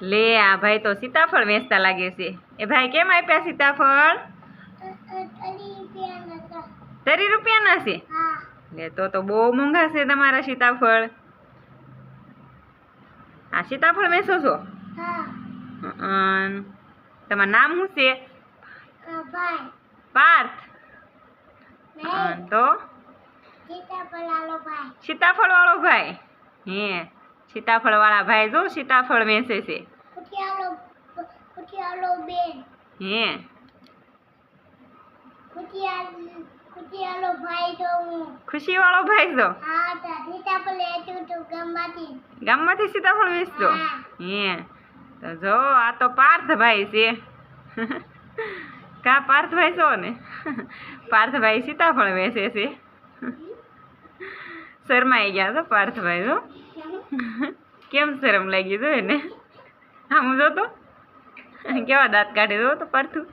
લે આ ભાઈ તો સીતાફળ વેચતા લાગે છે. એ ભાઈ કેમ આપ્યા સીતાફળ? 30 રૂપિયાના છે. લે તો બહુ મોંઘા છે તમારા સીતાફળ. આ સીતાફળ વેચો છો? તમારું નામ શું છે? પાર્થ. તો સીતાફળ વાળો ભાઈ. હે સીતાફળ વાળા ભાઈ જો સીતાફળ વેચે છે. હે ખુશી વાળો ભાઈ છો? ગામમાંથી સીતાફળ વેચતો? હે તો જો આ તો પાર્થભાઈ છે. કા પાર્થભાઈ છો ને? પાર્થભાઈ સીતાફળ વેચે છે. શરમાઈ ગયા છો પાર્થભાઈ જો. કેમ શરમ લાગી જો એને? આમ જો તો કેવા દાંત કાઢે જો તો પાર્થું.